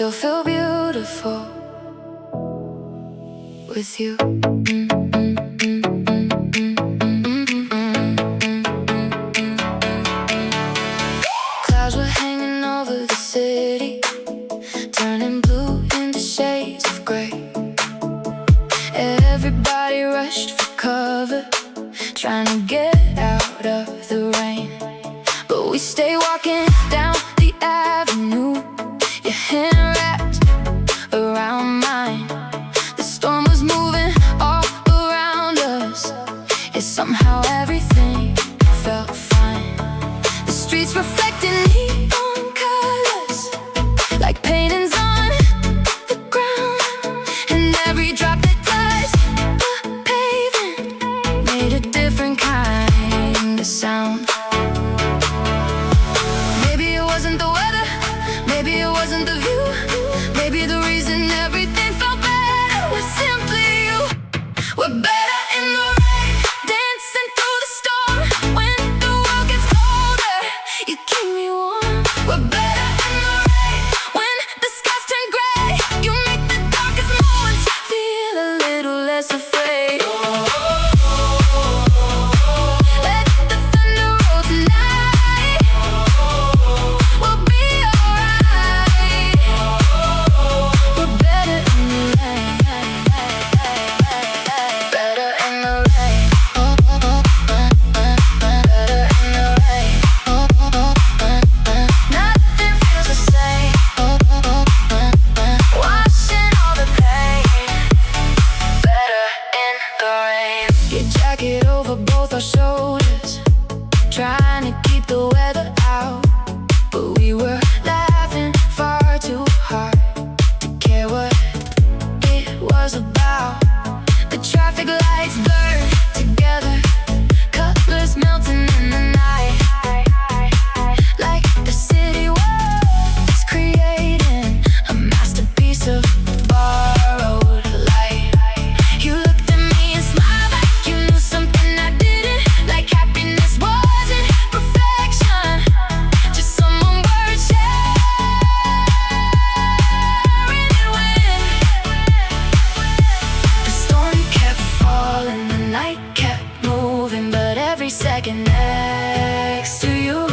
still feel beautiful with you. Clouds were hanging over the city, turning blue into shades of gray. Everybody rushed for cover, trying to get out of the rain. But we stay walking down the avenue, your hand wrapped around mine. The storm was moving all around us, yet somehow everything felt fine. The streets reflecting neon colors, like paintings on the ground. And every drop that touched the pavement made a different kind of sound. Maybe it wasn't the weather, maybe it wasn't the view, maybe the reason everything felt better was simply you. We're better in the rain, dancing through the storm. When the world gets colder, you keep me warm. We're better in the rain, when the skies turn gray. You make the darkest moments feel a little less afraid. Let the thunder roll tonight, we'll be alright. We're better in the rain, better in the rain, better in the rain. Nothing feels the same, washing all the pain. Better in the rain. Your jacket over both our shoulders, trying to keep the weather out. But we were laughing far too hard to care what it was about. The traffic lights blurred together, colors melting in the night, like the city was creating a masterpiece of borrowed light. You looked at me and smiled like you knew something I didn't, like happiness wasn't perfection, just some words sharing it when the storm kept falling, the night kept moving, but every second next to you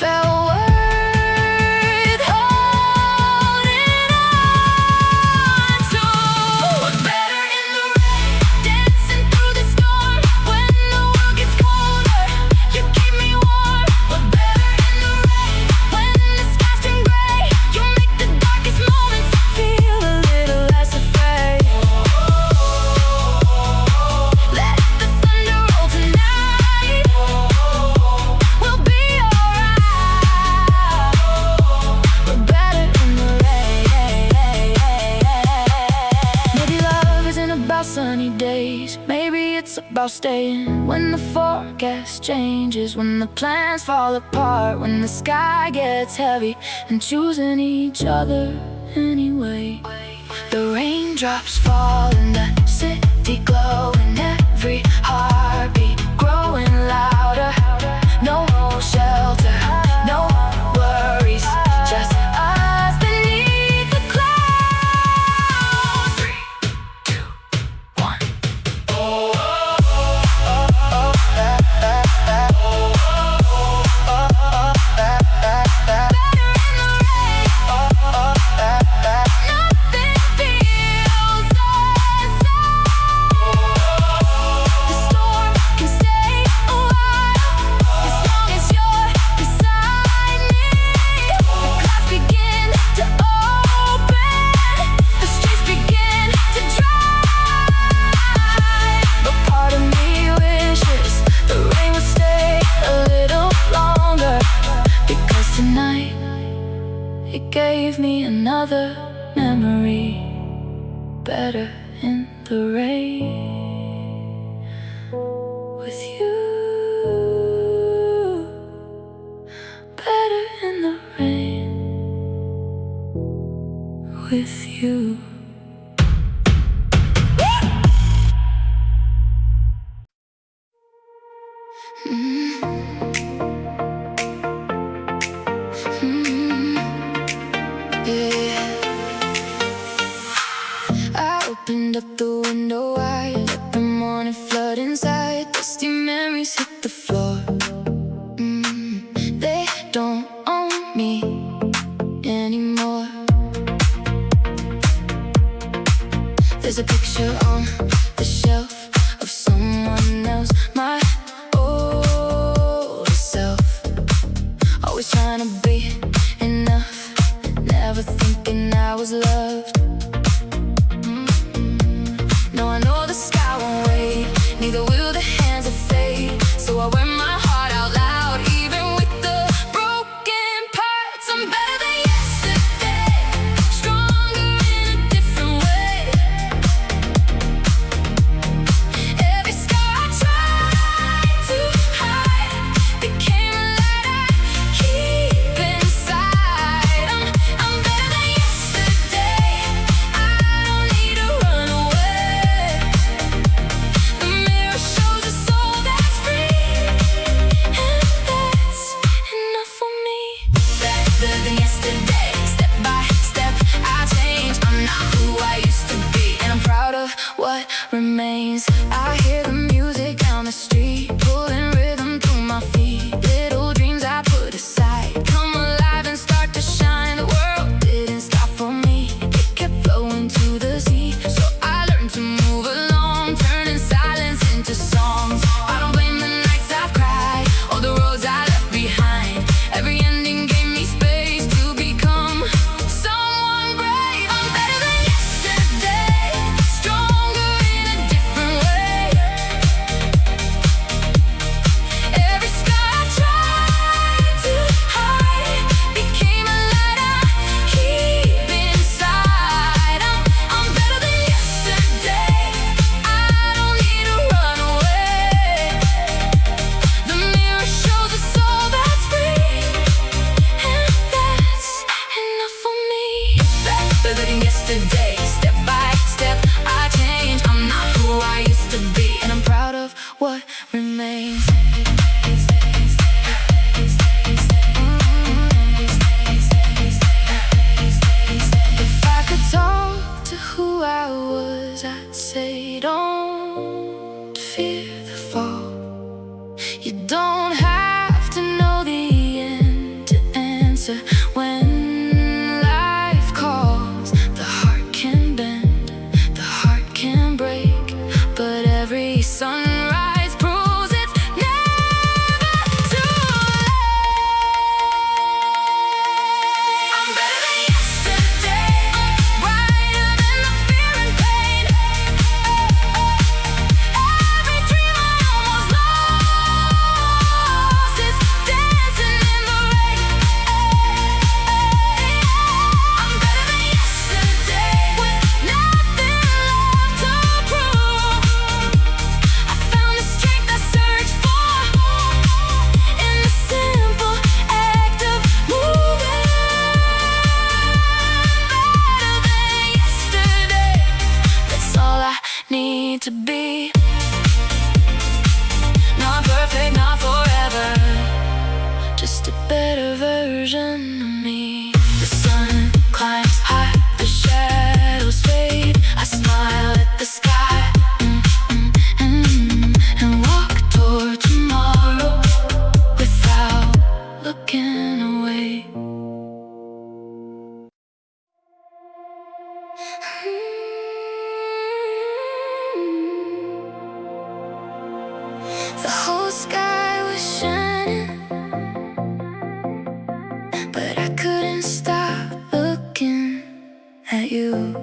felt worth holding on to. We're better in the rain, dancing through the storm. When the world gets colder, you keep me warm. We're better in the rain, when the skies turn gray. You make the darkest moments feel a little less afraid. Let the thunder roll tonight, we'll be alright. We're better in the rain. Maybe love isn't about sunny days, maybe it's about staying when the forecast changes, when the plans fall apart, when the sky gets heavy, and choosing each other anyway. The raindrops fall in the city glowing, every heartbeat growing louder. No shelter, no worries, just us beneath the clouds. 3, 2, 1. Better in the rain, nothing feels the same. The storm can stay a while, as long as you're beside me. The clouds begin to open, the streets begin to dry. But part of me wishes the rain would stay a little longer, because tonight it gave me another memory. Better in the rain with you. Better in the rain with you. Yeah. opened up the window wide, let the morning flood inside. Dusty memories hit the floor. They don't own me anymore. There's a picture on the shelf of someone else, my old self. Always trying to be enough, never thinking I was loved. No, I know the sky won't wait, neither will the hands of fate. So I wear my heart out loud, even with the broken parts. I'm better than yesterday, stronger in a different way. Every scar I tried to hide became a light I keep inside. I'm better than yesterday, I don't need to run away. The mirror shows a soul that's free, and that's enough for me. Better than yesterday, step by step I change. I'm not who I used to be, and I'm proud of what remains. I hear the music down the street, pulling rhythm through my feet. Little dreams I put aside come alive and start to shine. The world didn't stop for me, it kept flowing to the sea. So I learned to move along, turning silence into songs. I don't blame the nights I've cried or the roads I left behind. Every ending gave me space to become someone brave. I'm better than yesterday, stronger in a different way. Every scar I tried to hide became a light I keep inside. I'm better than yesterday, I don't need to run away. The mirror shows a soul that's free, and that's enough for me. Better than yesterday, step by step I change. I'm not who I used to be, and I'm proud of what remains. If I could talk to who I was, I'd say don't fear the fall. You don't have to know the end to answer when life calls. The heart can bend, the heart can break, but every sunrise proves it's never too late. I'm better than yesterday, brighter than the fear and pain. Every dream I almost lost is dancing in the rain. I'm better than yesterday, with nothing left to prove. I found the strength I searched for in the simple act of moving. Better than yesterday, that's all I need to be. Not perfect, not forever, just a better version of me. The sun climbs high, the shadows fade. I smile at the sky, and walk toward tomorrow without looking away. The whole sky was shining, but I couldn't stop looking at you.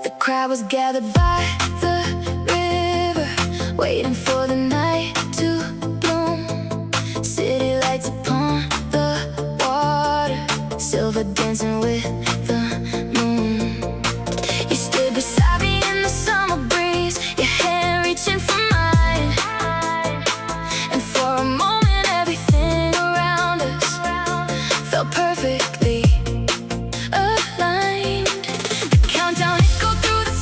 The crowd was gathered by the river, waiting for the night to bloom. City lights upon the water, silver dancing with the moon. You stood beside me in the summer breeze, your hand reaching for mine. And for a moment everything around us felt perfectly aligned. The countdown echoed through the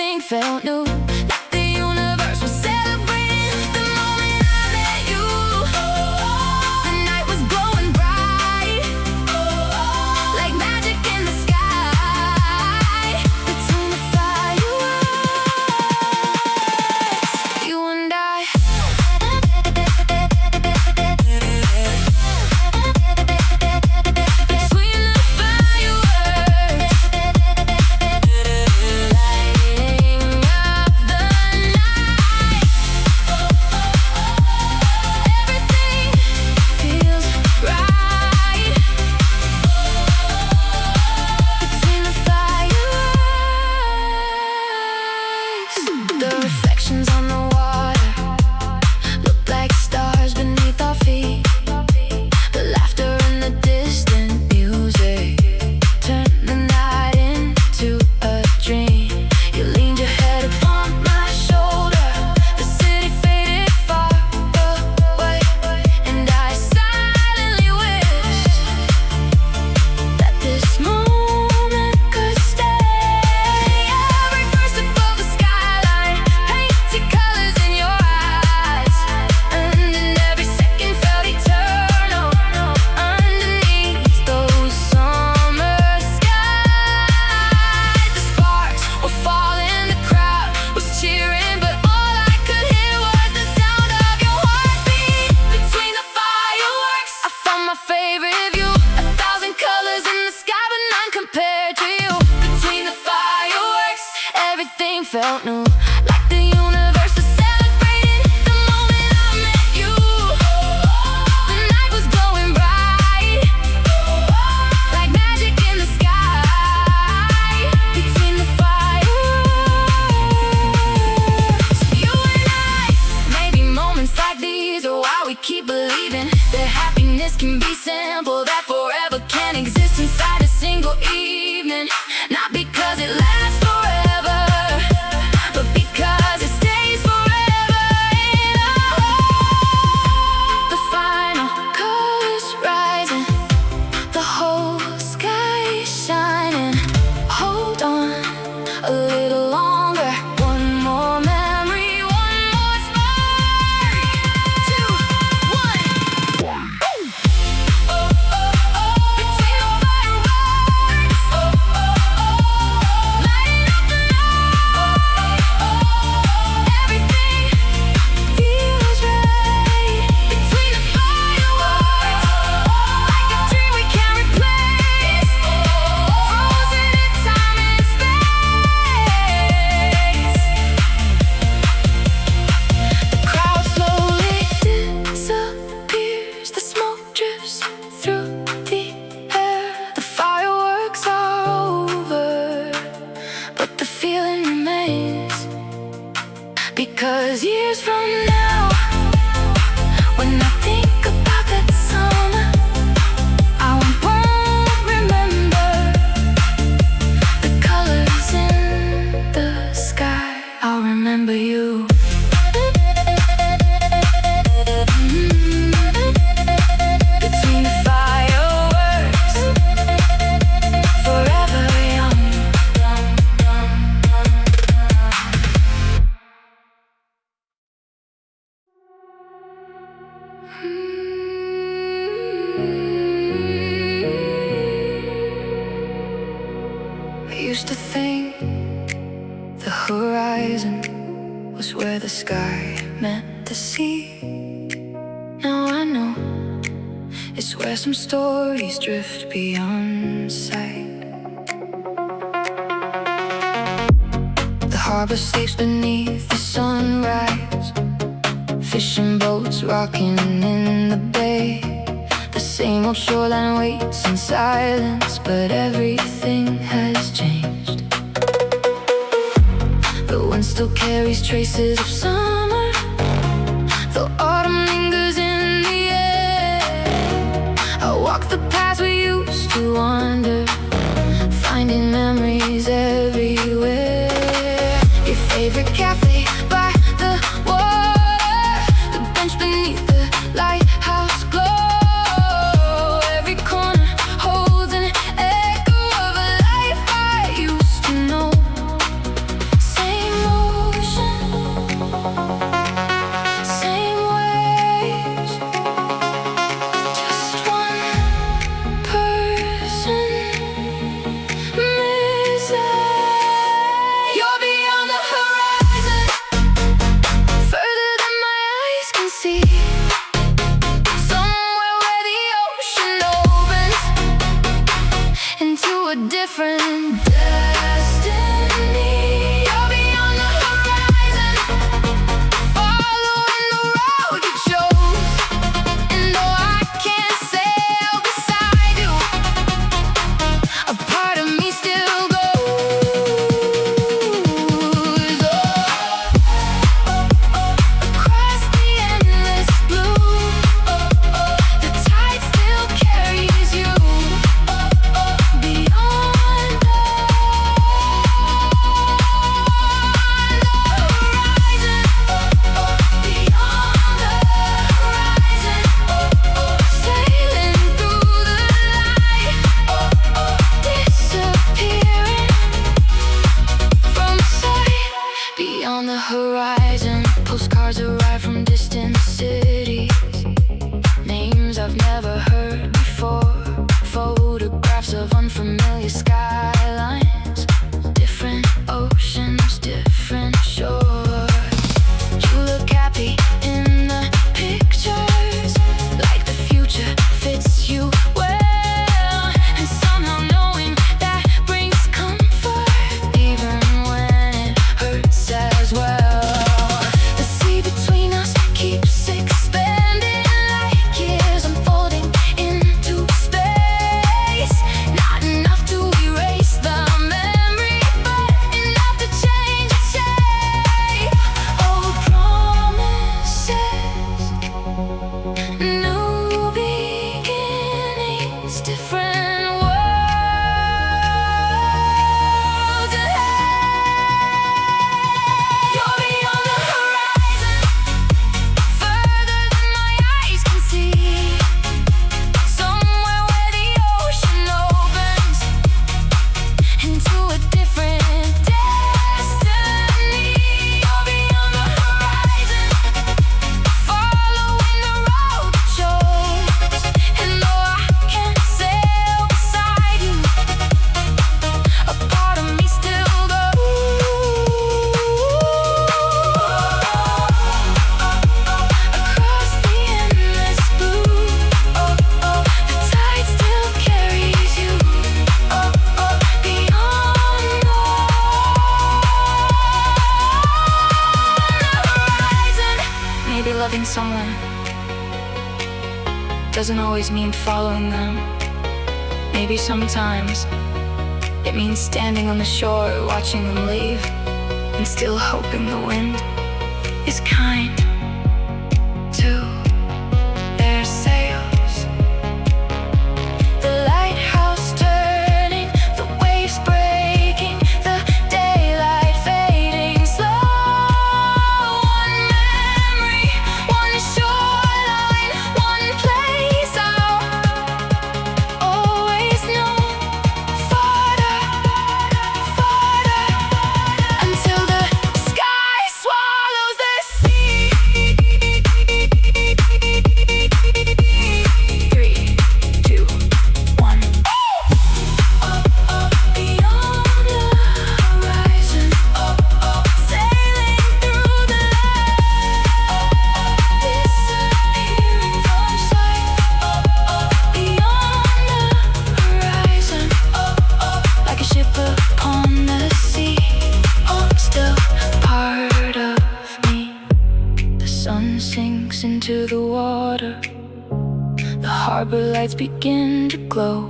everything felt new. Like the universe was celebrating the moment I met you. The night was glowing bright, like magic in the sky. Between the fireworks, you and I. Between the fireworks, lighting up the night. Everything feels right. Between the fireworks, the reflections on the water look like stars beneath our feet. The laughter and the distant music turn the night into a dream. You leaned your head upon my shoulder. The city faded far away, and I silently wished that this moment could stay. Every burst above the skyline painted colors in your eyes, and every second felt eternal underneath those summer skies. The sparks were falling, the crowd was cheering, but all I could hear was the sound of your heartbeat. Between the fireworks, I found my favorite view. 1,000 colors in the sky, but none compared to you. Between the fireworks, everything felt new. Like the universe was celebrating the moment I met you. The night was glowing bright, like magic in the sky. Between the fireworks, you and I. Maybe moments like these are why we keep believing that happiness can be simple, that forever can exist inside a single evening. Not because it lasts forever, but because it stays forever in our heart. The final colors rising, the whole sky shining. Hold on a little longer. One more memory, one more spark. 2, 1. Between the fireworks, lighting up the night. Everything feels right. Between the fireworks, like a dream we can't replace, frozen in time and space. The crowd slowly disappears, the smoke drifts through the air. The fireworks are over, but the feeling remains. Because years from now, when I think about that summer, I won't remember the colors in the sky. I'll remember you. Between the fireworks, forever young. I used to think the horizon was where the sky meant to see. Now I know it's where some stories drift beyond sight. The harbor sleeps beneath the sunrise, fishing boats rocking in the bay. The same old shoreline waits in silence, but everything has changed. The wind still carries traces of summer, though autumn lingers in the air. I walk the paths we used to wander, finding memories everywhere. Your favorite cafe by the water, the bench beneath the lighthouse glow. Every corner holds an echo of a life I used to know. Same beyond the horizon. Postcards arrive from distant cities, names I've never heard before. Photographs of unfamiliar skylines, different oceans, different shores. You look happy in the pictures, like the future fits you well. And somehow knowing that brings comfort, even when it hurts as well. The sea between us keeps expanding like years unfolding into space. Not enough to erase the memory, but enough to change its shape. Old promises, new beginnings, different worlds ahead. You're beyond the horizon, further than my eyes can see. Somewhere where the ocean opens into a different destiny. You're beyond the horizon, following the road you chose. And though I can't sail beside you, a part of me still goes across the endless blue. The tide still carries you beyond the horizon. Maybe loving someone doesn't always mean following them. Maybe sometimes it means standing on the shore, watching them leave, and still hoping the wind is kind to their sails. The lighthouse turning, the waves breaking, the daylight fading slow. One memory, one shoreline, one place I'll always know. Farther, farther, until the sky swallows the sea. 3, 2, 1. Beyond the horizon, sailing through the land, disappearing from sight. Beyond the horizon, like a ship upon the sea, still part of me. The sun sinks into the water, the harbor lights begin to glow.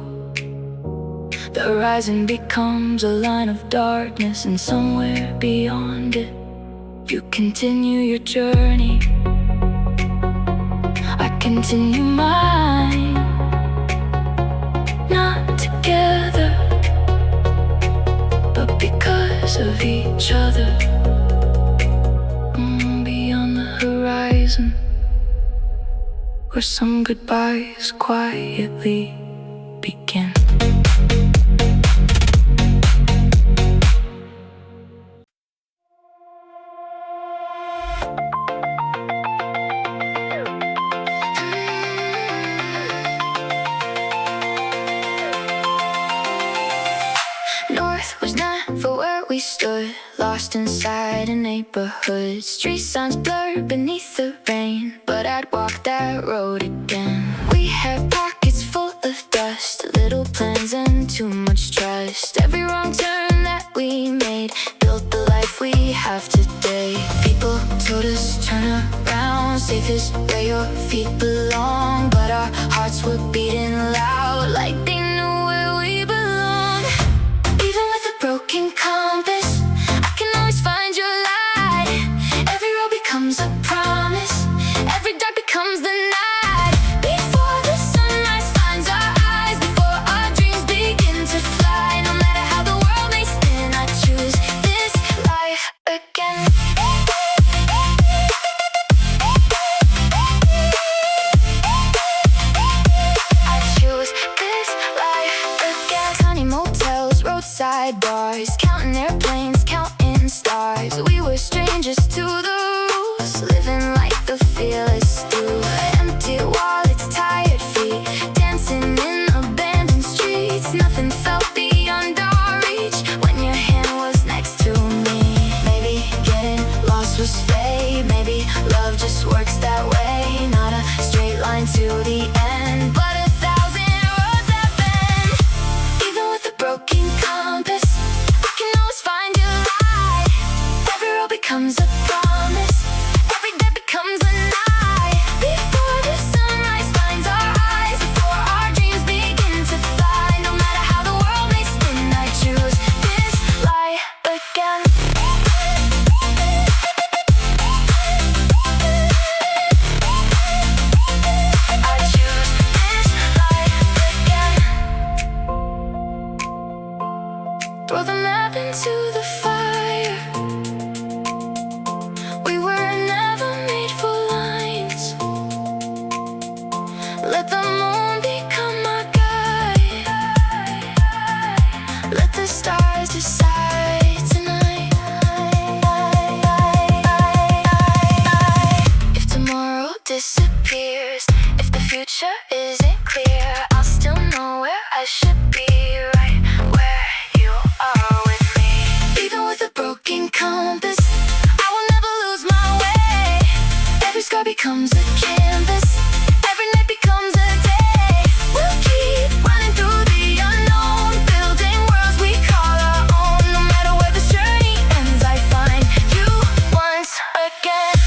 The horizon becomes a line of darkness, and somewhere beyond it, you continue your journey. I continue mine, not together, but because of each other. Beyond the horizon, where some goodbyes quietly begin. North was never where we stood, lost inside a neighborhood. Street signs blurred beneath the rain, but I'd walk that road again. We had pockets full of dust, little plans and too much trust. Every wrong turn that we made built the life we have today. People told us turn around, safe is where your feet belong, but our hearts were beating loud like they knew where we belonged. Even with a broken compass, I can always find your light. Every road becomes a promise, every dark becomes the night. Before the sunrise finds our eyes, before our dreams begin to fly. No matter how the world may spin, I choose this life again. I choose this changes to the rules, living like the fearless do. Empty wallets, tired feet, dancing in abandoned streets. Nothing felt beyond our reach when your hand was next to me. Maybe getting lost was fate, maybe love just works that way. Not a straight line to the end, but 1,000 roads have been. Even with a broken compass, I can always find your light. Every road becomes a promise, every day becomes a night. Before the sunrise finds our eyes, before our dreams begin to fly. No matter how the world may spin, I choose this light again. I choose this light again. Throw the map into the fire. We were never made for lines. Let the moon become our guide. Let the stars decide tonight. If tomorrow disappears, if the future isn't clear, I'll still know where I should be, right where you are with me. Even with a broken compass, I will never lose my way. Every scar becomes a canvas, every night becomes a day. We'll keep running through the unknown, building worlds we call our own. No matter where this journey ends, I find you once again.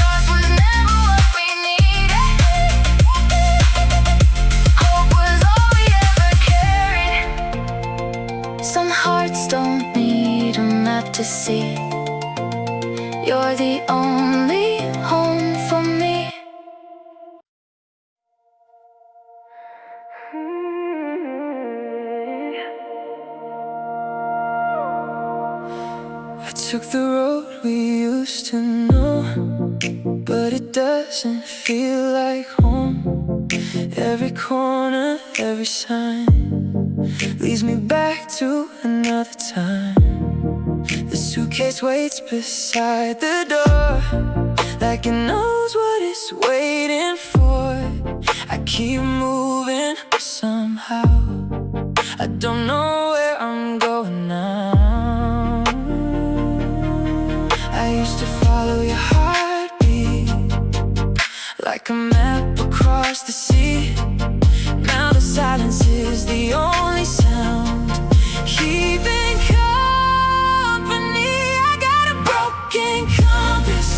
Lost was never what we needed. Hope was all we ever carried. Some hearts don't need a map to see. You're the only home for me. I took the road we used to know, but it doesn't feel like home. Every corner, every sign leads me back to another time. The suitcase waits beside the door, like it knows what it's waiting for. I keep moving, but somehow I don't know where I'm going now. I used to follow your heartbeat like a map across the sea. Now the silence is the only sound keeping company. I got a broken compass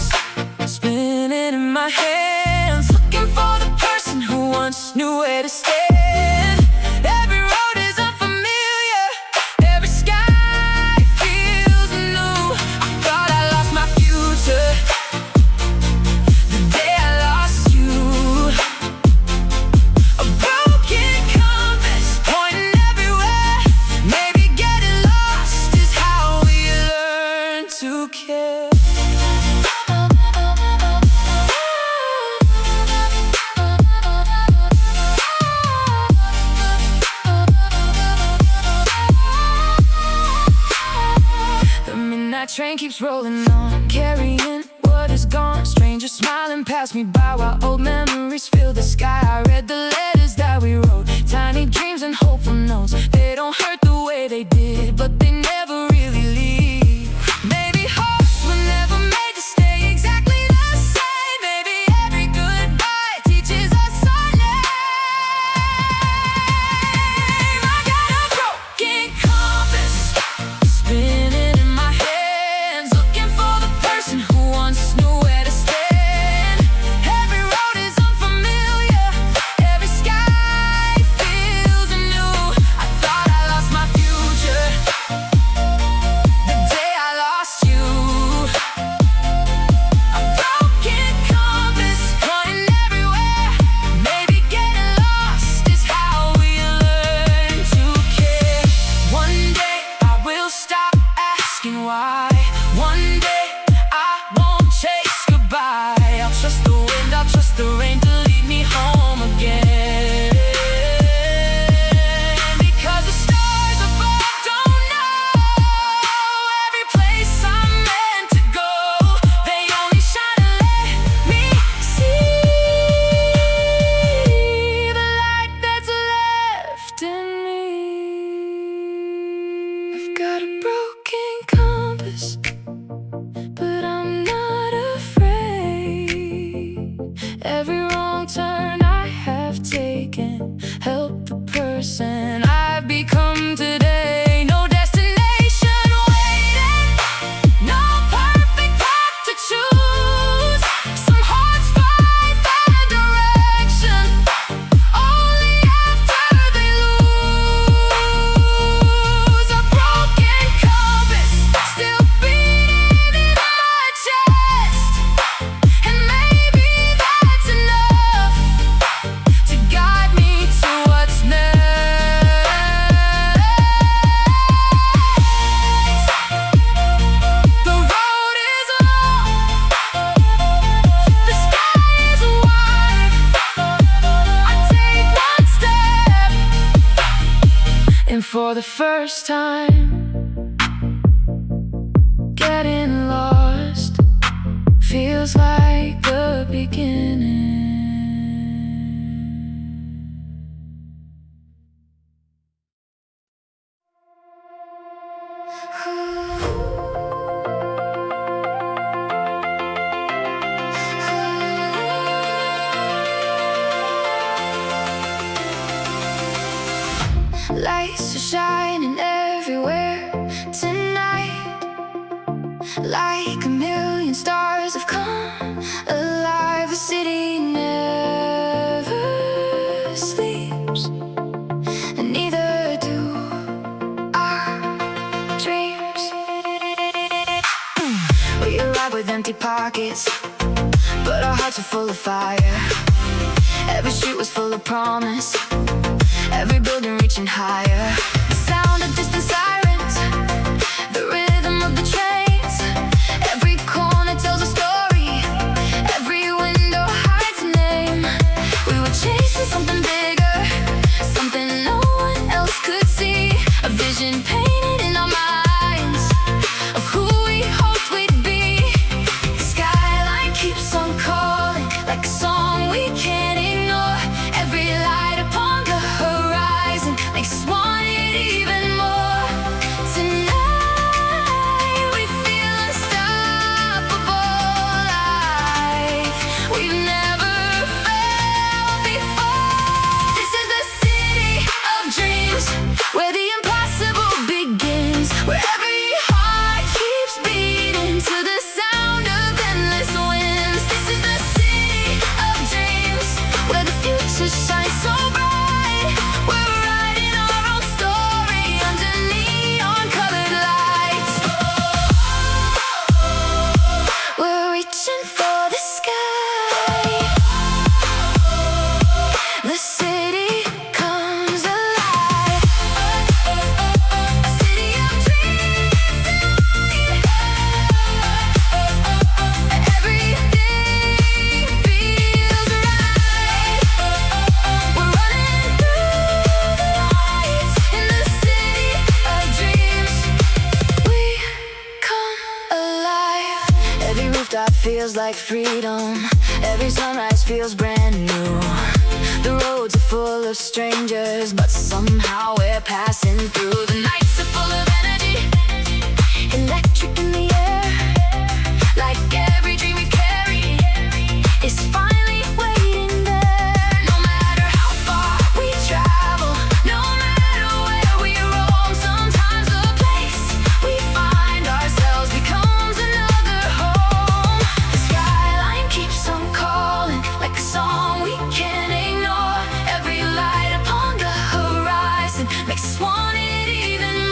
spinning in my hands, looking for the person who once knew where to stand. Every road is unfamiliar, every sky feels new. I thought I lost my future the day I lost you. A broken compass pointing everywhere. Maybe getting lost is how we learn to care. The midnight train keeps rolling on, carrying what is gone. Strangers smiling past me by while old memories fill the sky. I read the letters that we wrote, tiny dreams and hopeful notes. They don't hurt the way they did, but they never really leave. Maybe hopes were never made to stay exactly the same. Maybe every goodbye teaches us our name. I got a broken compass spinning in my hands, looking for the person who once knew where to stand. Every road is unfamiliar, every sky feels anew. I thought I lost my future the day I lost you. A broken compass pointing everywhere. Maybe getting lost is how we learn to care. One day I will stop asking why. One day I won't chase goodbye. I'll trust the wind, I'll trust the rain to lead me home again. Because the stars above don't know every first time. Getting lost feels like the beginning. Lights are shining everywhere tonight, like a million stars have come alive. The city never sleeps, and neither do our dreams. We arrive with empty pockets, but our hearts are full of fire. Every street was full of promise, every building reaching higher. The sound of distant sirens, the rhythm of the trains. Every corner tells a story, every window hides a name. We were chasing something bigger, something no one else could see. A vision painted in our minds of who we hoped we'd be. The skyline keeps on calling, like a song we can't ignore. Every light upon the horizon makes us want it even more. Tonight we feel unstoppable, life we've never felt before. This is the city of dreams, where the impossible begins, where every heart keeps beating to the sound of endless winds. This is the city of dreams, where the future shines so bright. We're writing our own story under neon-colored lights. We're reaching for the sky. The city comes alive. A city of dreams tonight. Everything feels right. We're running through the lights in the city of dreams. We come alive. Every rooftop feels like freedom, every sunrise feels brand new. The roads are full of strangers, but somehow we're passing through. The nights are full of energy, electric in the air, like every dream we've carried is finally waiting there. No matter how far we travel, no matter where we roam, sometimes the place we find ourselves becomes another home. The skyline keeps on calling, like a song we can't ignore. Every light upon the horizon makes us want it even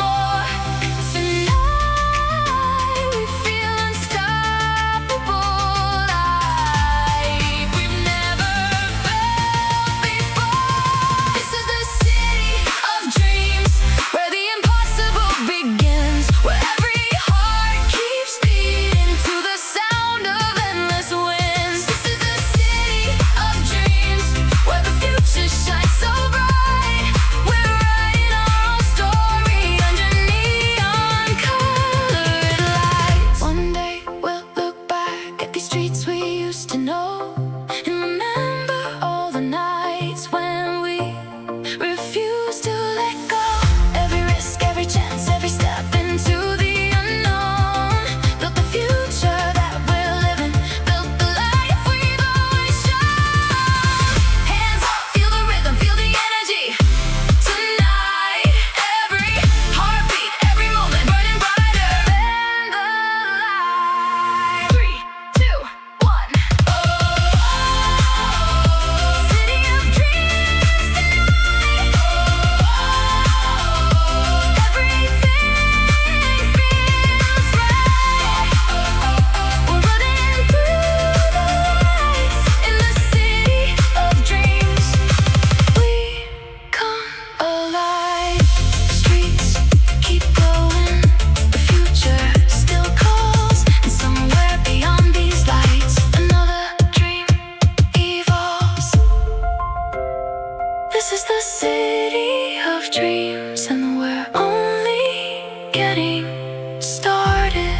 started.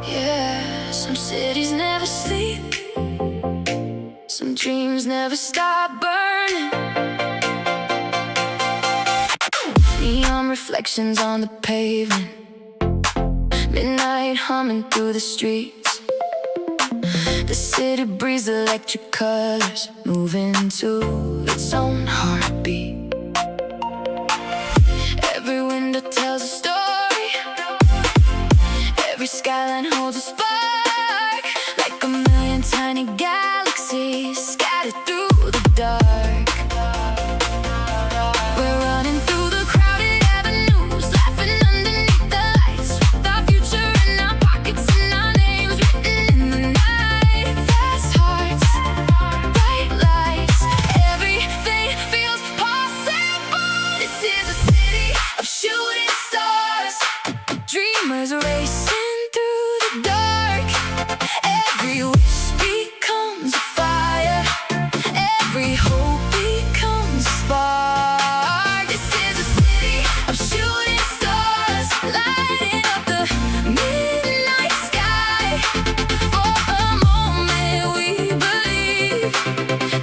Yeah, some cities never sleep, some dreams never stop burning. Neon reflections on the pavement, midnight humming through the streets. The city breathes electric colors, moving to its own heartbeat. Every window tells a story, every skyline holds a spark, like a million tiny galaxies scattered through the dark. We're running through the crowded avenues, laughing underneath the lights, with our future in our pockets and our names written in the night. Fast hearts, bright lights, everything feels possible. This is a city of shooting stars, dreamers racing through the dark. Every wish becomes a fire, every hope becomes a spark. This is a city of shooting stars, lighting up the midnight sky. For a moment we believe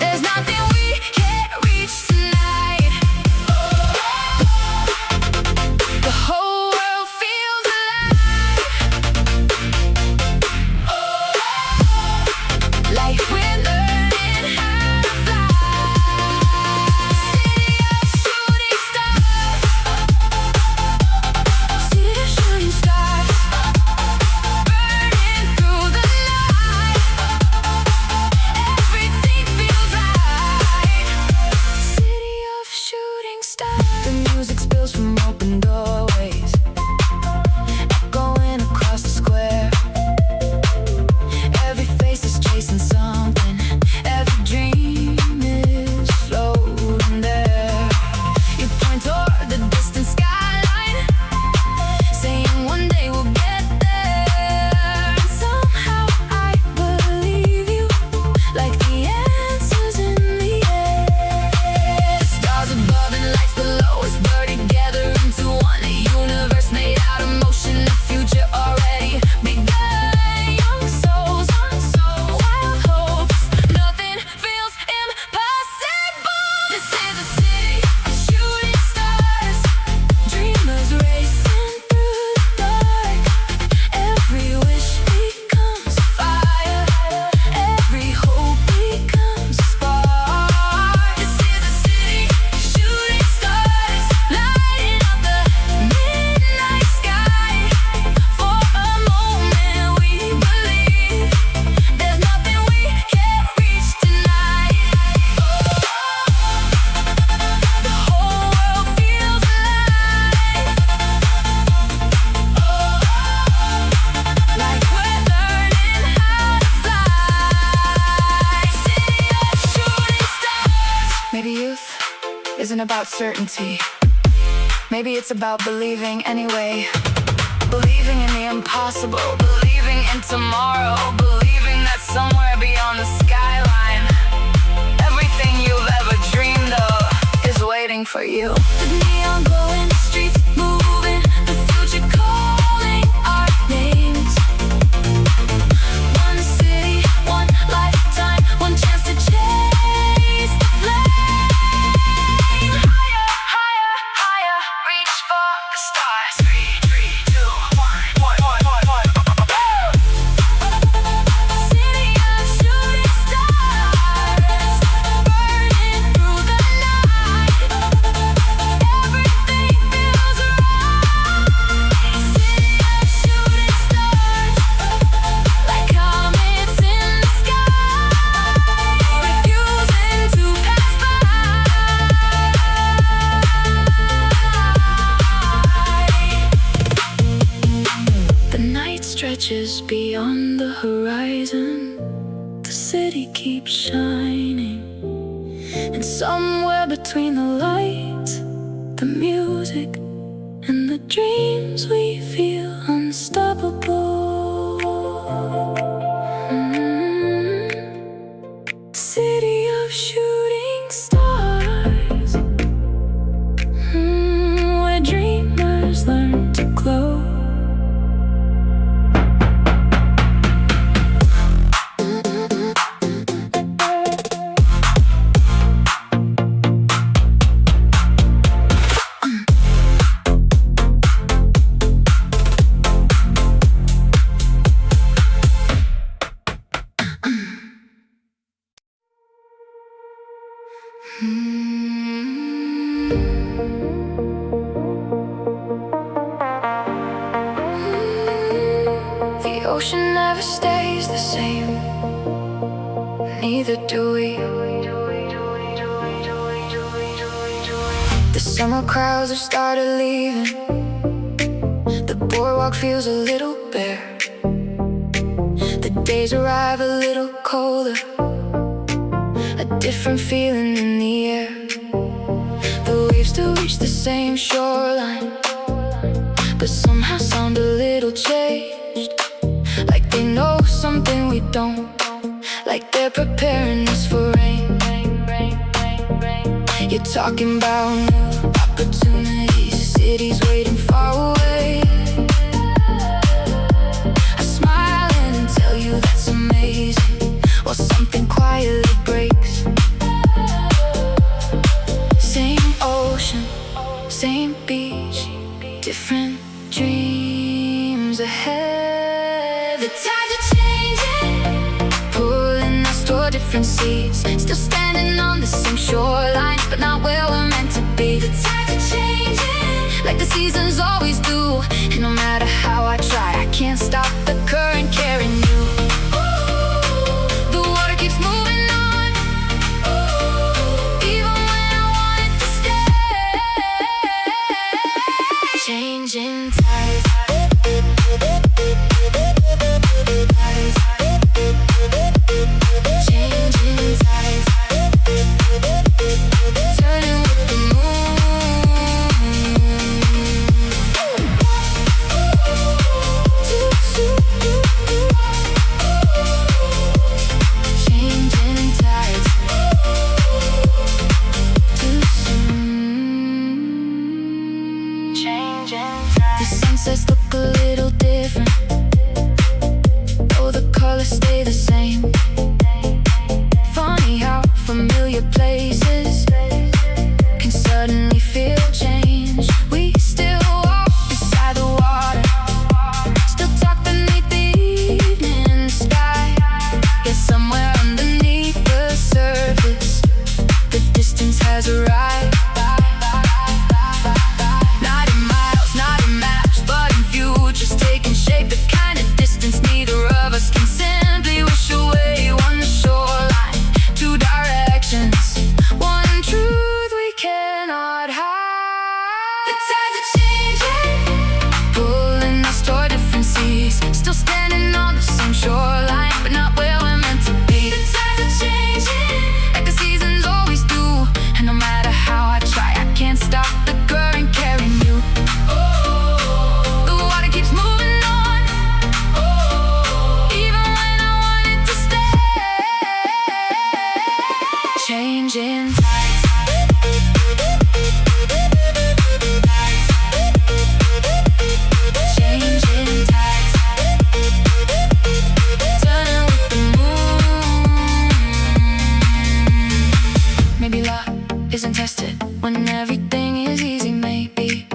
there's nothing we can't reach tonight. The whole world feels alive, like we're learning how to fly. City of shooting stars, city of shooting stars, burning through the night. Everything feels right. City of shooting stars. The music spills from open doorways, echoing across the square. Every face is chasing something, every dream is floating there. You point toward the distant skyline, saying one day we'll get there. And somehow I believe you, like the answers in the air. The stars above and lights below us blur together into one, a universe made out of motion, the future already begun. Young souls, wild hopes, nothing feels impossible. This is a city of shooting stars, dreamers racing through the dark. Every wish becomes a fire, every hope becomes a spark. This is a city of shooting stars, lighting up the midnight sky. For a moment we believe there's nothing we can't reach tonight. The whole world feels alive, like we're learning how to fly. City of shooting stars. Maybe youth isn't about certainty, maybe it's about believing anyway. Believing in the impossible, believing in tomorrow, believing that somewhere beyond the skyline, everything you've ever dreamed of is waiting for you. The neon glowing streets moving, the future calling our names. One city, one lifetime, one chance to chase the flame. Higher, higher, higher, reach for the stars. 3, 2, 1. City of shooting stars, burning through the night. Everything feels right. City of shooting stars, like comets in the sky, refusing to pass by. The night stretches beyond the horizon, the city keeps shining, and somewhere between the lights, the music, and the dreams we feel unstoppable. The ocean never stays the same, neither do we. The summer crowds have started leaving. The boardwalk feels a little bare. The days arrive a little colder, a different feeling in the air. The waves still reach the same shoreline, but somehow sound a little changed. Like they know something we don't, like they're preparing us for rain. You're talking about new opportunities, cities waiting far away. I smile and tell you that's amazing, while something quietly breaks. Same ocean, same beach, different dreams ahead. The tides are changing, pulling us toward different seas. Still standing on the same shorelines, but not where we're meant to be. The tides are changing, like the seasons always do. And no matter how I try, I can't stop the current carrying you. The water keeps moving on, even when I want it to stay. Changing tides. The sunsets look a little different, though the colors stay the same. Funny how familiar places can suddenly feel change. We still walk beside the water, still talk beneath the evening sky. Yet somewhere underneath the surface, the distance has arrived. Still standing on the same shoreline, but not where we're meant to be. The tides are changing, like the seasons always do. And no matter how I try, I can't stop the current carrying you. The water keeps moving on, even when I want it to stay. Changing tides. Isn't tested when everything is easy. Maybe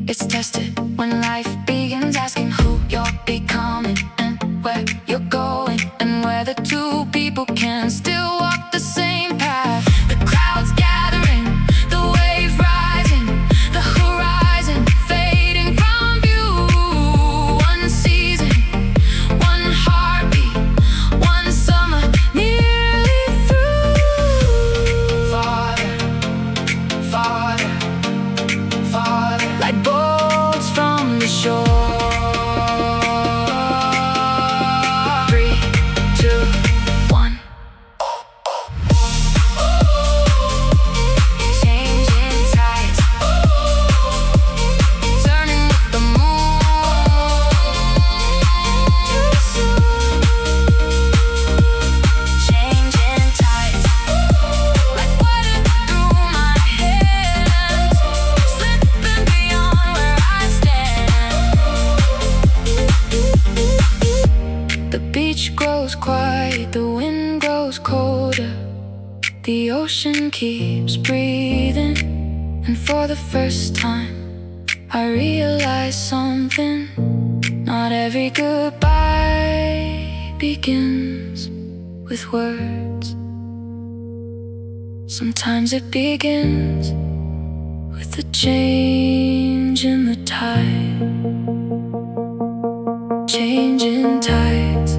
it's tested when life begins asking who you're becoming and where you're going, and whether two people can still walk the same path. The crowds gathering, the waves rising, the horizon fading from view. One season, one heartbeat, one summer nearly through. Farther, like boats from the shore. 3, 2, 1. Changing tides, turning with the moon. Changing tides, like water through my hands, slipping beyond where I stand. The beach grows quiet, the wind grows colder, the ocean keeps breathing. And for the first time, I realize something. Not every goodbye begins with words. Sometimes it begins with a change in the tide, change in tides,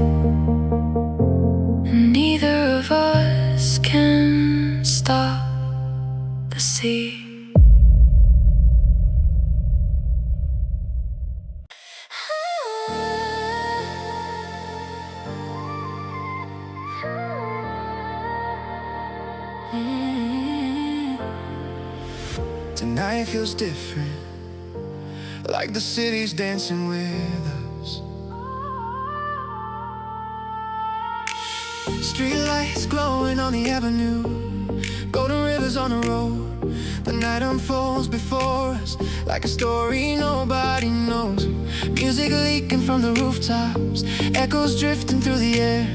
and neither of us can stop the sea. Tonight feels different, like the city's dancing with us. Streetlights glowing on the avenue, golden rivers on the road. The night unfolds before us like a story nobody knows. Music leaking from the rooftops, echoes drifting through the air.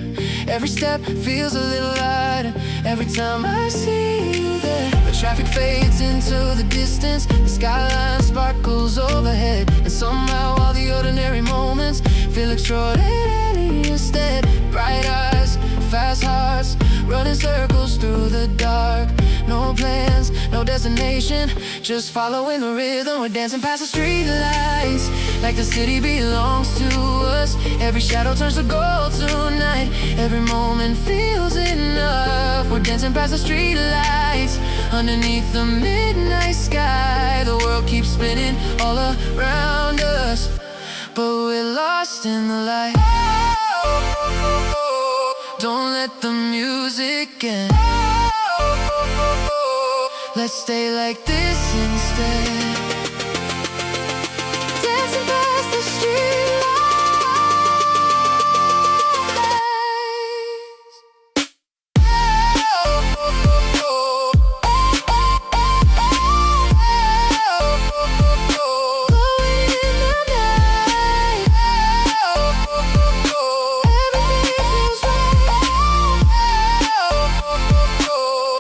Every step feels a little lighter every time I see you there. The traffic fades into the distance, the skyline sparkles overhead, and somehow all the ordinary moments feel extraordinary instead. Bright eyes, fast hearts, running circles through the dark. No plans, no destination, just following the rhythm. We're dancing past the street lights, like the city belongs to us. Every shadow turns to gold tonight, every moment feels enough. We're dancing past the street lights, underneath the midnight sky. The world keeps spinning all around us, but we're lost in the light. Don't let the music end. Let's stay like this instead. Dancing past the street lights. Glowing in the night. Everything feels right.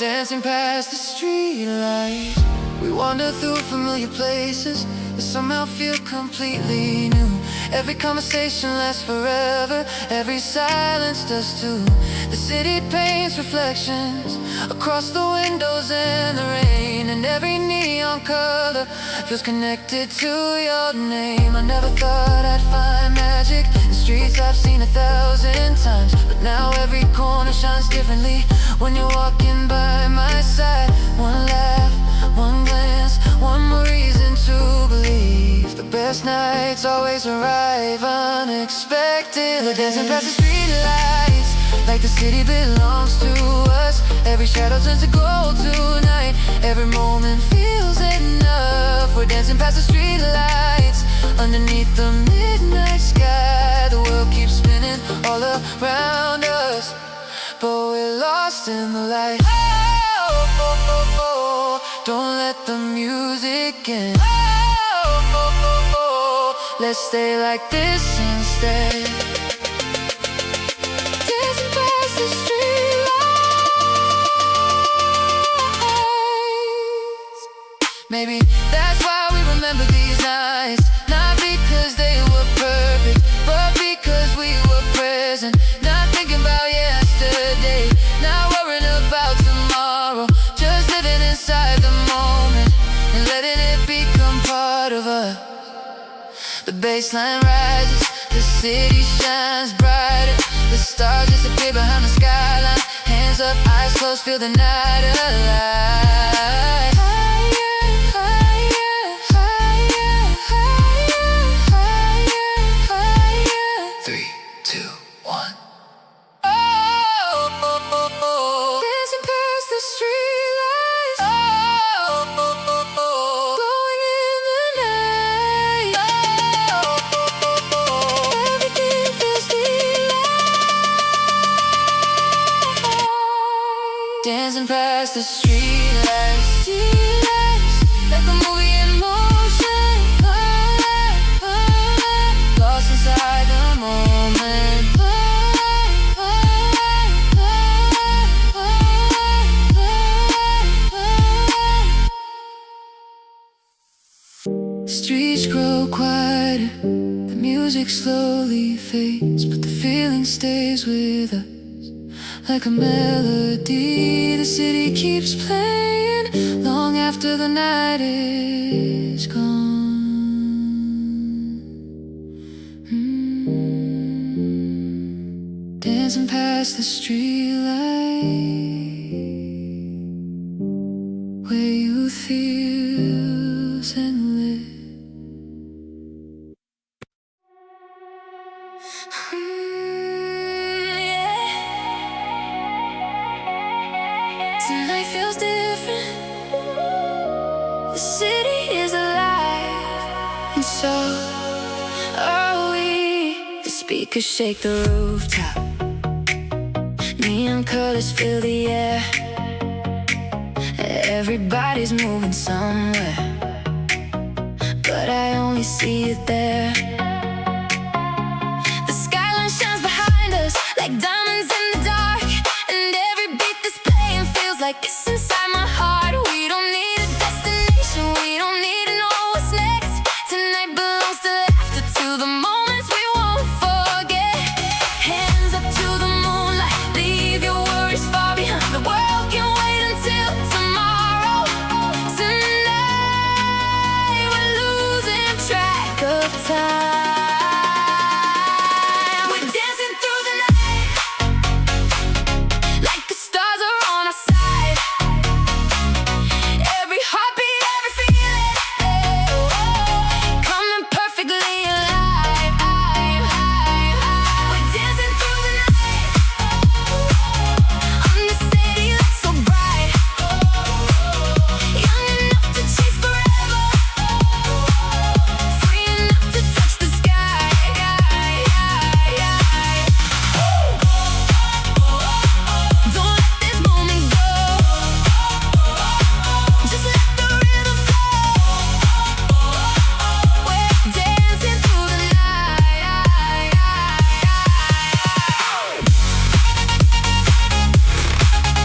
Dancing past the street lights, we wander through familiar places that somehow feel completely new. Every conversation lasts forever, every silence does too. The city paints reflections across the windows and the rain, and every neon color feels connected to your name. I never thought I'd find magic in streets I've seen 1,000 times, but now every corner shines differently when you're walking by my side. One laugh, one glance, one more reason to believe. The best nights always arrive unexpectedly. Dancing past the street lights, like the city belongs to us. Every shadow turns to gold tonight, every moment feels enough. We're dancing past the street lights, underneath the midnight sky. The world keeps spinning all around us, but we're lost in the light. Don't let the music end. Let's stay like this instead. Dancing past the street lights. Maybe that's why we remember these nights, not because they were perfect, but because we were present. Not thinking about yesterday, not worrying about tomorrow, just living inside the moment and letting it become part of us. The baseline rises, the city shines brighter, the stars disappear behind the skyline. Hands up, eyes closed, feel the night alive. Higher, higher, higher, higher, higher, higher. 3, 2, 1. Dancing past the street lights. Glowing in the night. Everything feels delight. Dancing past the street lights, like a movie in motion. Lost inside the moment. Streets grow quieter, the music slowly fades, but the feeling stays with us like a melody. The city keeps playing long after the night is gone. Dancing past the streetlight where youth feels endless. Tonight feels different. The city is alive, and so are we. The speakers shake the rooftop. Neon colors fill the air. Everybody's moving somewhere, but I only see it there. The skyline shines behind us like diamonds in the dark, and every beat that's playing feels like it's inside my heart. We don't need a destination, we don't need to know what's next. Tonight belongs to laughter, to the moments we won't forget. Hands up to the moonlight, leave your worries far behind. The world can wait until tomorrow. Tonight we're losing track of time. We're dancing through the night like the stars are on our side. Every heartbeat, every feeling, coming perfectly alive. We're dancing through the night on the city lights so bright. Young enough to chase forever, free enough to touch the sky. Don't let this moment go. Just let the rhythm flow. We're dancing through the night.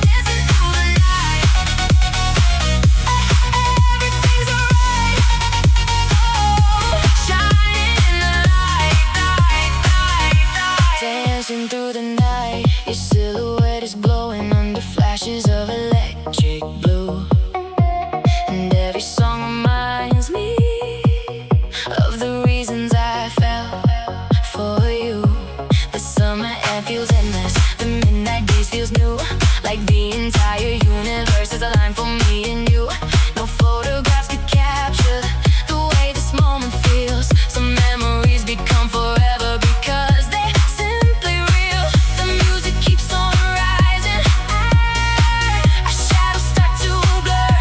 Dancing through the night. Everything's alright. Shining in the light. Dancing through the night. Your silhouette is glowing under flashes of electric blue. And every song reminds me of the reasons I fell for you. The summer air feels endless, the midnight days feels new. Like the entire universe is aligned for me and you. No photographs could capture the way this moment feels. Some memories become forever because they're simply real. The music keeps on rising. Our shadows start to blur,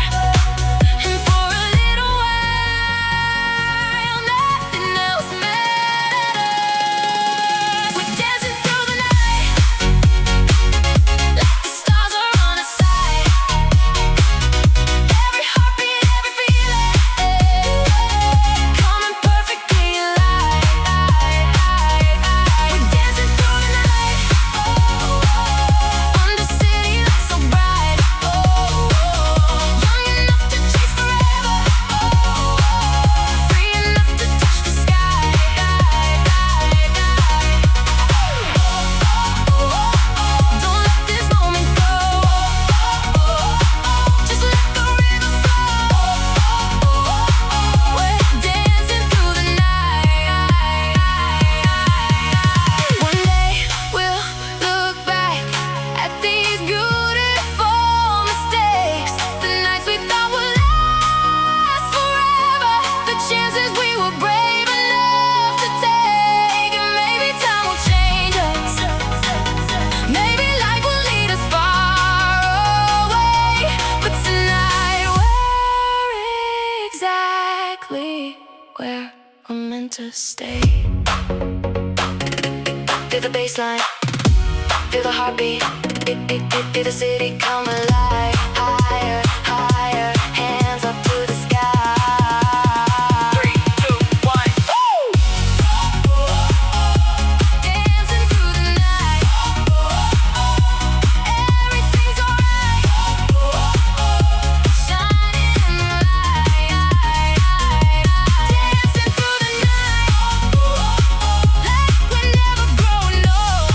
and for a little while nothing else matters. We're dancing through the night like the stars are on our side. Every heartbeat, every feeling, coming perfectly alive. We're dancing through the night under city lights so bright. Young enough to chase forever, free enough to touch the sky. Don't let this moment go. Just let the rhythm flow. We're dancing through the night. One day we'll look back at these beautiful mistakes, the nights we thought would last forever, the chances we were brave enough to take. And maybe time will change us, maybe life will lead us far away, but tonight we're exactly where we're meant to stay. Feel the bassline, feel the heartbeat, feel the city come alive. Higher, higher, hands up to the sky. 3, 2, 1. Dancing through the night. Everything's alright. Shining in the light. Dancing through the night like we're never growing old.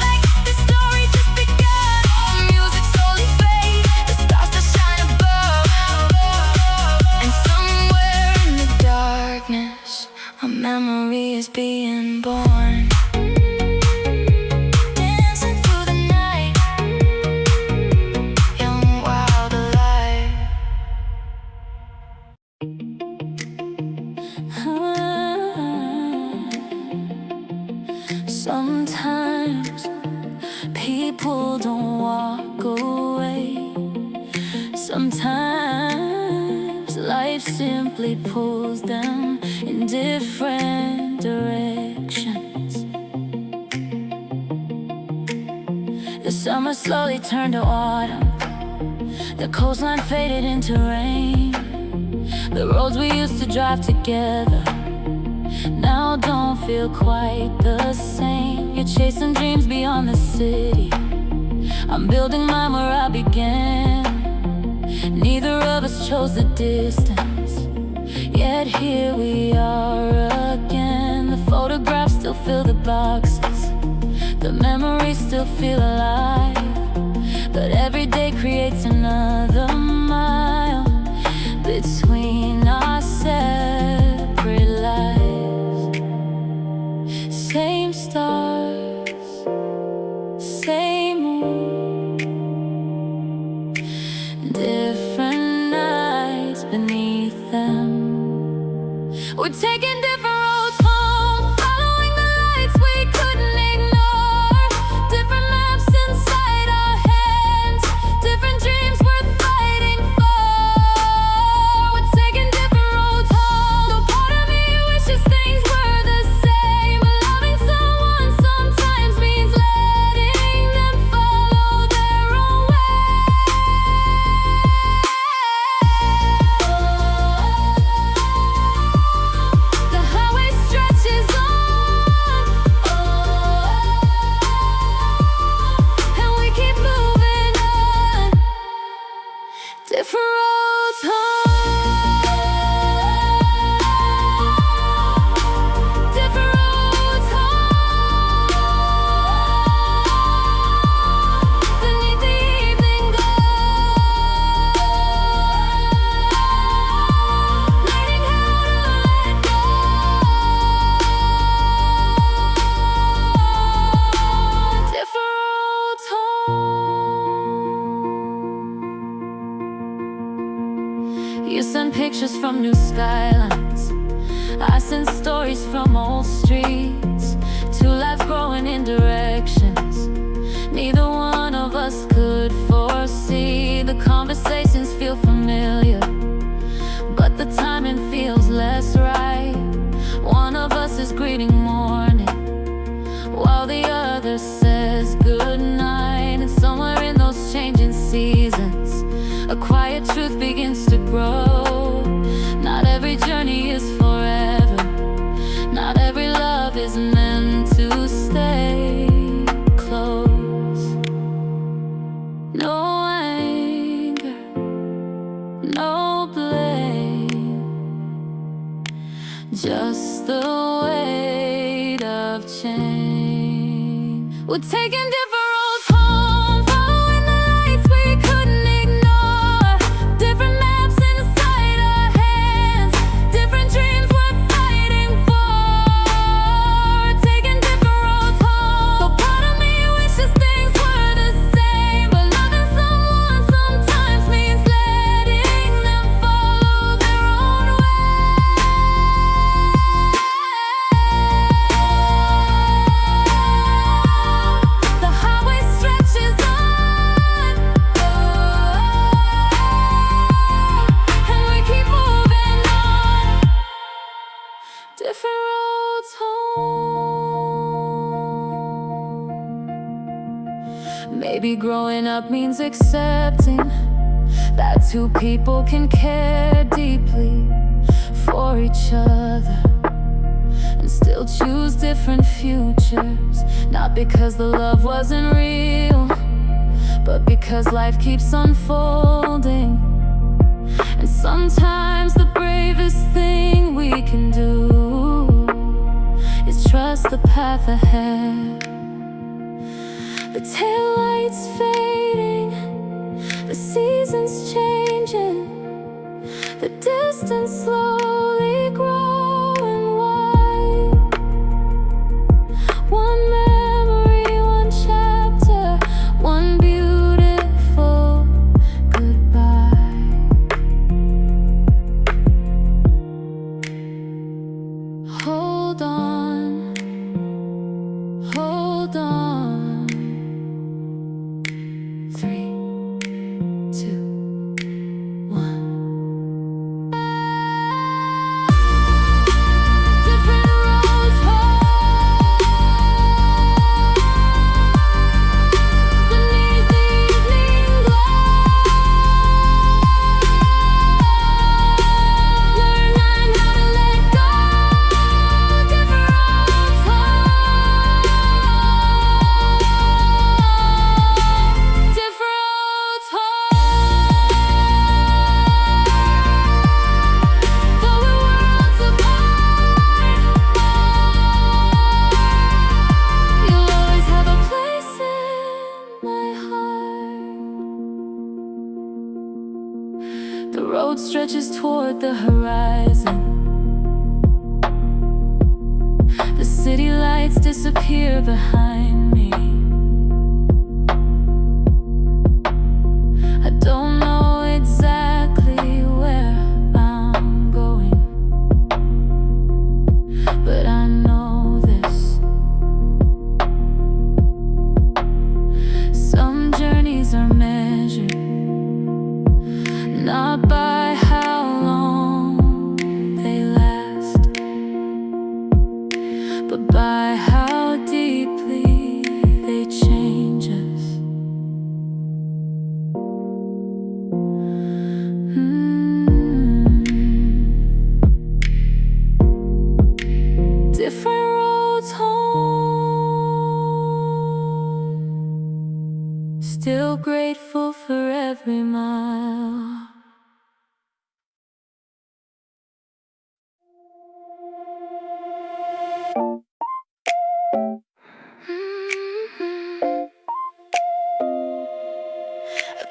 Like the story just begun. Music Sometimes life simply pulls them in different directions. The summer slowly turned to autumn. The coastline faded into rain. The roads we used to drive together now don't feel quite the same. You're chasing dreams beyond the city. I'm building mine where I began. Neither of us chose the distance, yet here we are again. The photographs still fill the boxes, the memories still feel alive, but every day creates another mile between our separate lives. Same stars, same moon, different nights beneath them. We're taking different roads home, following the lights we couldn't ignore. Different maps inside our hands, different dreams worth fighting for. We're taking different roads home. No part of me wishes things were the same, but loving someone sometimes means letting them follow their own way. The highway stretches on, and we keep moving on. Different roads home, different roads home. Beneath the evening glow, learning how to let go. Different roads home. You send pictures from new skylines, I send stories from old streets. Two lives growing in directions neither one of us could foresee. The conversations feel familiar, but the timing feels less right. One of us is greeting morning, while the other says goodnight. And somewhere in those changing seasons, a quiet truth begins to grow. Not every journey is forever, not every love is meant to stay close. No anger, no blame, just the weight of change. We're taking different roads home, following the lights we couldn't ignore. Different maps inside our hands, different dreams worth fighting for. We're taking different roads home. No part of me wishes things were the same, but loving someone sometimes means letting them follow their own way. The highway stretches on, and we keep moving on. Different roads home. Maybe growing up means accepting that two people can care deeply for each other and still choose different futures. Not because the love wasn't real, but because life keeps unfolding. And sometimes the bravest thing we can do is trust the path ahead. The taillights fading, the seasons changing, the distance slowly growing wide. One memory, one chapter, one beautiful goodbye. Hold on, hold on. The road stretches toward the horizon. The city lights disappear behind me. I don't know exactly where I'm going, but I know this: some journeys are measured not by how long they last, but by how deeply they change us. Different roads home, still grateful for every mile.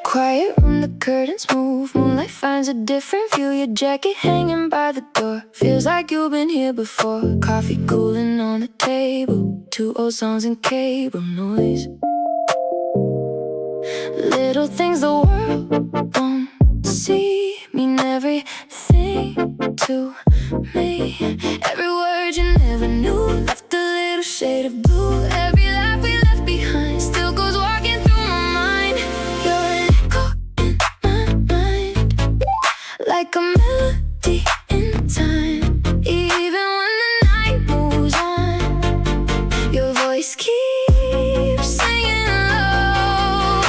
Quiet room, the curtains move. Moonlight finds a different view. Your jacket hanging by the door. Feels like you've been here before. Coffee cooling on the table. 2 old songs and cable noise. Little things the world won't see mean everything to me. Every word you never knew left a little shade of blue. Every laugh we left behind still goes walking through my mind. You're an echo in my mind, like a melody in time. Even when the night moves on, your voice keeps singing low.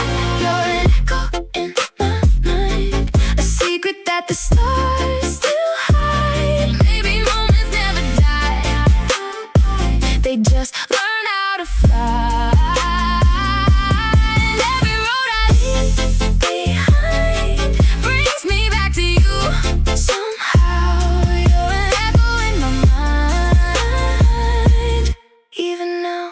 You're an echo in my mind, a secret that the stars still hide. Maybe moments never die, they just learn how to fly. And every road I leave behind brings me back to you. Somehow you're an echo in my mind. Even now,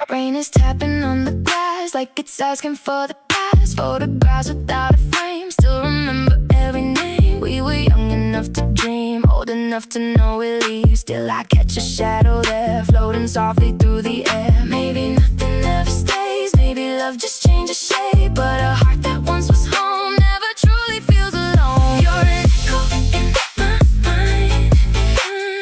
brain is tapping on the glass like it's asking for the past. Photographs without a frame, still remember every name. We were young enough to dream, old enough to know we'll leave. Still I catch a shadow there, floating softly through the air. Maybe nothing ever stays, maybe love just changes shape. But a heart that once was home never truly feels alone. You're an echo in my mind,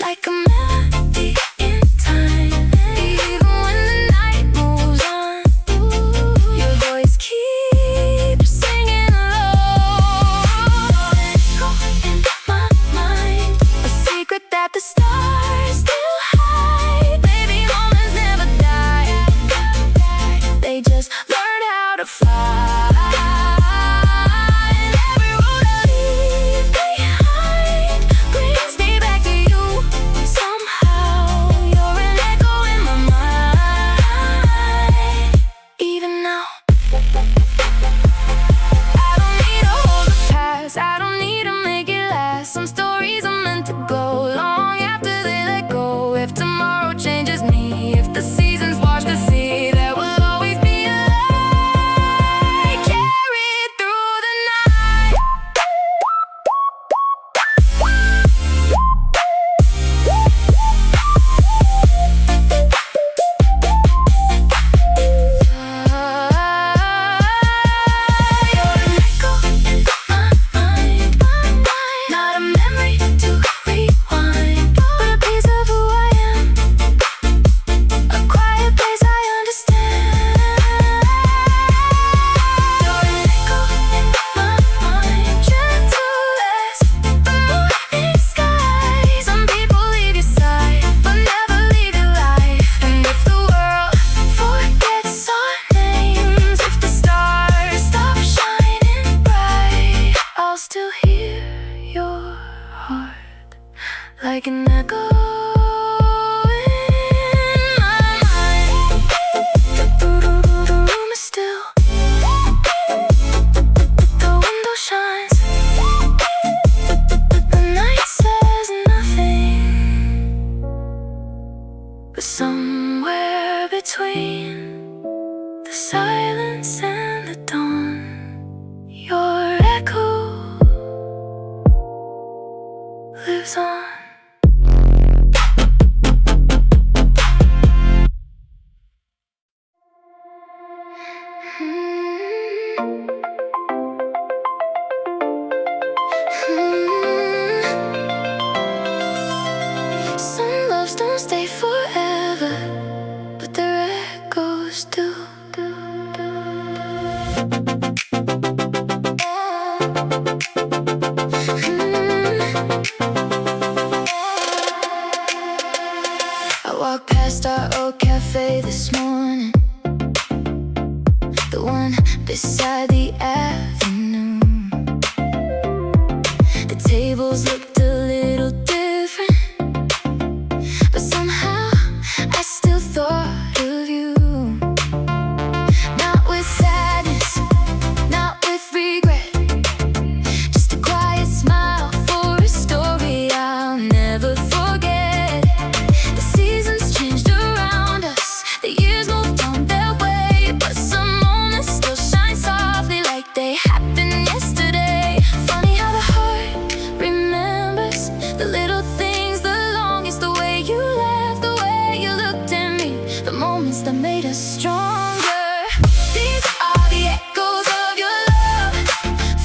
like a melody in time. Even when the night moves on, your voice keeps singing low. Echo in my mind, a secret that the stars still hide. Maybe moments never die, they just learn how to fly. And every road I leave behind brings me back to you. Somehow you're an echo in my mind. Even now, I don't need to hold the past, I don't need to make it last. Some stories are meant to go long after they let go. If tomorrow changes me, if the seasons wash the sea, there will always be a light carried through the night. You're an echo in my mind, not a memory to rewind, but a piece of who I am, a quiet place I understand. You're an echo in my mind, gentle as the morning sky. Some people leave your side, but never leave your life. And if the world forgets our names, if the stars stop shining bright, I'll still hear your heart like an echo in my mind. The room is still, the window shines, the night says nothing, but somewhere between the silence and the dawn, the one beside the avenue. The tables looked a little different, but somehow I still thought of you. Not with sadness, not with regret, just a quiet smile for a story I'll never forget. The seasons changed around us, the years moved on their way, but some moments still shine softly like they happened yesterday. Funny how the heart remembers the little things the longest, the way you laughed, the way you looked at me, the moments that made us stronger. These are the echoes of your love,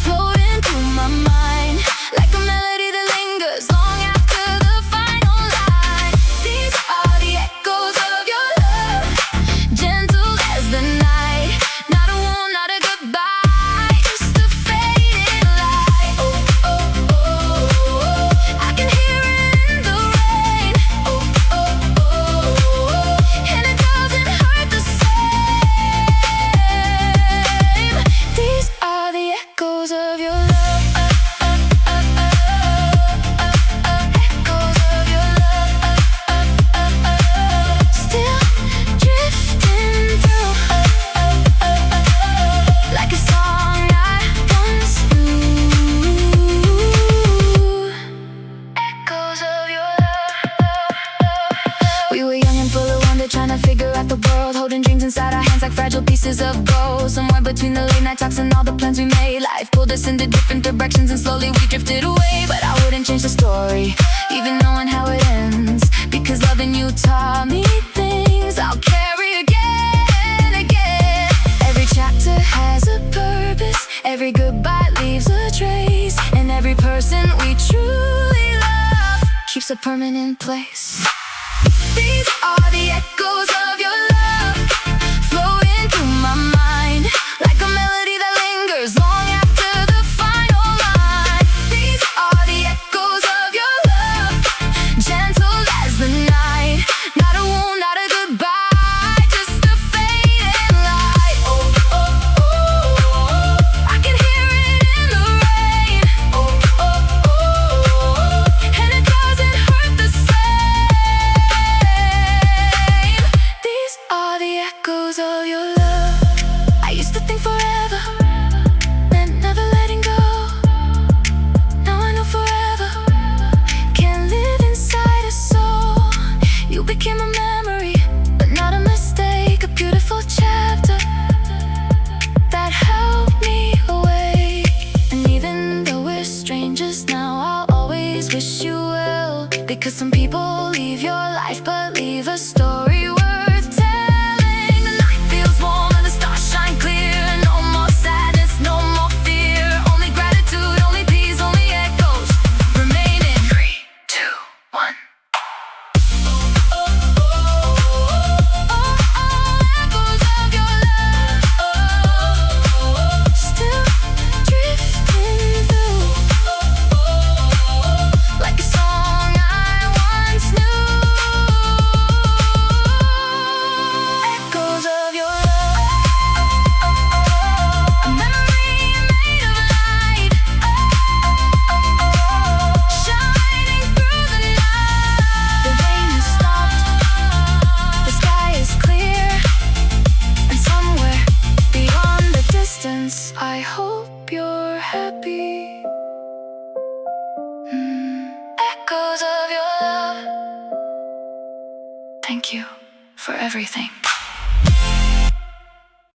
floating through my mind like a melody that lingers long after the final line. These are the echoes of your love, gentle as the night, not a wound, not a goodbye, just a fading light. Oh, oh, oh, oh, I can hear it in the rain. Oh, oh, oh, and it doesn't hurt the same. These are the echoes of your love, echoes of your love, still drifting through, like a song I once knew. Echoes of your love. We were young and full of wonder, trying to figure out the world, holding dreams inside our hands like fragile pieces of gold. Somewhere between the late night talks and all the plans we made, life pulled us into different directions and slowly we drifted away. But I wouldn't change the story, even knowing how it ends, because loving you taught me things I'll carry again and again. Every chapter has a purpose, every goodbye leaves a trace, and every person we truly love keeps a permanent place. These are the echoes of your love, flowing through my mind like a melody that lingers long after the final line. These are the echoes of your love, gentle as the night, not a wound, not a goodbye, just a fading light. Oh, oh, oh, oh, I can hear it in the rain. Oh, oh, oh, and it doesn't hurt the same. These are the echoes of your love. I used to think forever meant never letting go. Now I know forever can live inside a soul. You became a memory, but not a mistake, a beautiful chapter that helped me away. And even though we're strangers now, I'll always wish you well, because some people leave your life but leave a story worth telling. The night feels warm and the stars shine clear, no more sadness, no more fear, only gratitude, only peace, only echoes remaining. 3, 2, 1. Echoes of your love, still drifting through, like a song I once knew. Echoes of your love, a memory made of light, shining through the night. The rain has stopped, the sky is clear, and somewhere beyond the distance, I hope you're happy. Echoes of your love. Thank you for everything.